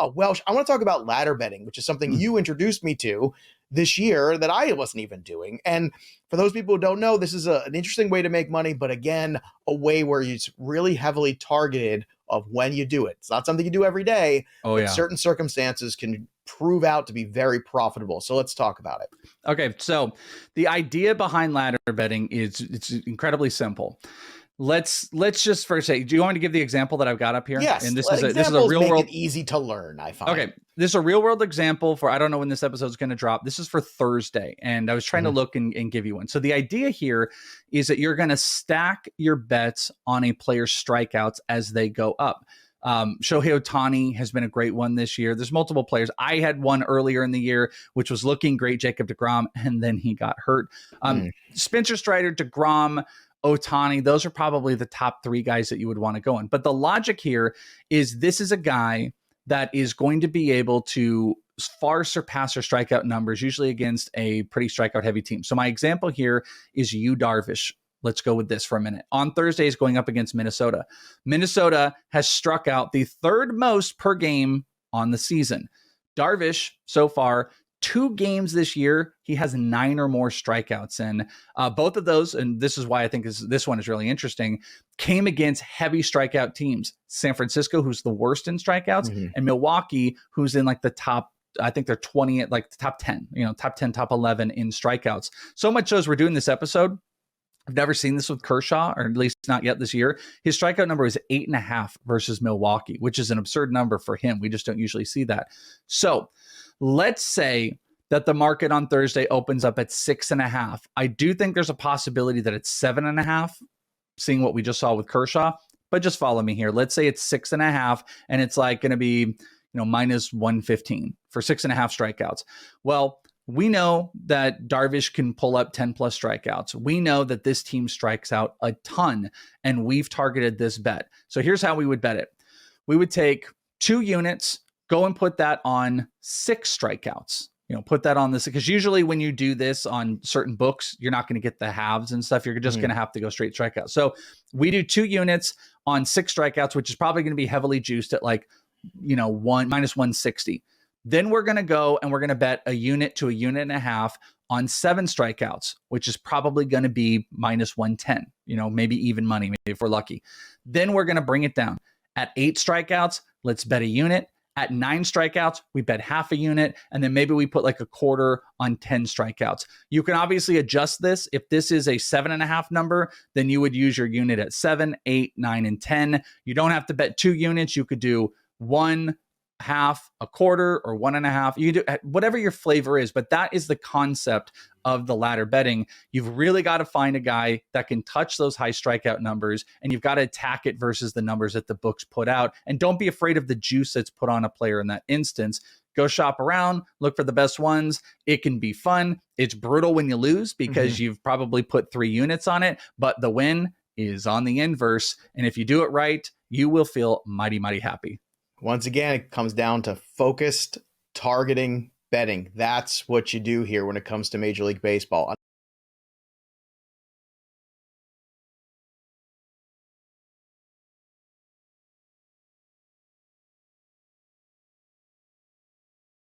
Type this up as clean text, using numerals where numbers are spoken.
Welsh, I want to talk about ladder betting, which is something you introduced me to this year that I wasn't even doing. And for those people who don't know, this is an interesting way to make money, but again, a way where it's really heavily targeted of when you do it. It's not something you do every day, but certain circumstances can prove out to be very profitable. So let's talk about it. Okay, so the idea behind ladder betting is it's incredibly simple. Let's just first say, do you want me to give the example that I've got up here? Yes, and this is a real world. It easy to learn, I find. Okay, this is a real world example for, I don't know when this episode is going to drop. This is for Thursday, and I was trying to look and give you one. So the idea here is that you're going to stack your bets on a player's strikeouts as they go up. Shohei Ohtani has been a great one this year. There's multiple players. I had one earlier in the year, which was looking great, Jacob deGrom, and then he got hurt. Spencer Strider, deGrom, Ohtani, those are probably the top three guys that you would want to go on. But the logic here is this is a guy that is going to be able to far surpass their strikeout numbers, usually against a pretty strikeout heavy team. So my example here is Yu Darvish. Let's go with this for a minute. On Thursday is going up against Minnesota. Minnesota has struck out the third most per game on the season. Darvish, so far, 2 games this year, he has 9 or more strikeouts. And both of those, and this is why I think this one is really interesting, came against heavy strikeout teams. San Francisco, who's the worst in strikeouts, and Milwaukee, who's in like the top, I think they're 20, like the top 10, top 10, top 11 in strikeouts. So much so as we're doing this episode, I've never seen this with Kershaw, or at least not yet this year. His strikeout number is 8.5 versus Milwaukee, which is an absurd number for him. We just don't usually see that. So let's say that the market on Thursday opens up at 6.5. I do think there's a possibility that it's 7.5, seeing what we just saw with Kershaw, but just follow me here. Let's say it's 6.5 and it's like going to be, minus 115 for 6.5 strikeouts. Well, we know that Darvish can pull up 10 plus strikeouts. We know that this team strikes out a ton, and we've targeted this bet. So here's how we would bet it. We would take 2 units, go and put that on 6 strikeouts. Put that on this, because usually when you do this on certain books, you're not going to get the halves and stuff. You're just going to have to go straight strikeout. So we do 2 units on 6 strikeouts, which is probably going to be heavily juiced at like, minus 160. Then we're going to go and we're going to bet a unit to a unit and a half on 7 strikeouts, which is probably going to be minus 110, maybe even money, maybe if we're lucky. Then we're going to bring it down. At 8 strikeouts, let's bet a unit. At 9 strikeouts, we bet half a unit, and then maybe we put like a quarter on 10 strikeouts. You can obviously adjust this. If this is a 7.5 number, then you would use your unit at 7, 8, 9, and 10. You don't have to bet 2 units. You could do 1, half, a quarter, or 1.5. You do whatever your flavor is, but that is the concept of the ladder betting. You've really got to find a guy that can touch those high strikeout numbers, and you've got to attack it versus the numbers that the books put out. And don't be afraid of the juice that's put on a player in that instance. Go shop around, look for the best ones. It can be fun. It's brutal when you lose because you've probably put 3 units on it, but the win is on the inverse. And if you do it right, you will feel mighty, mighty happy. Once again, it comes down to focused targeting betting. That's what you do here when it comes to Major League Baseball.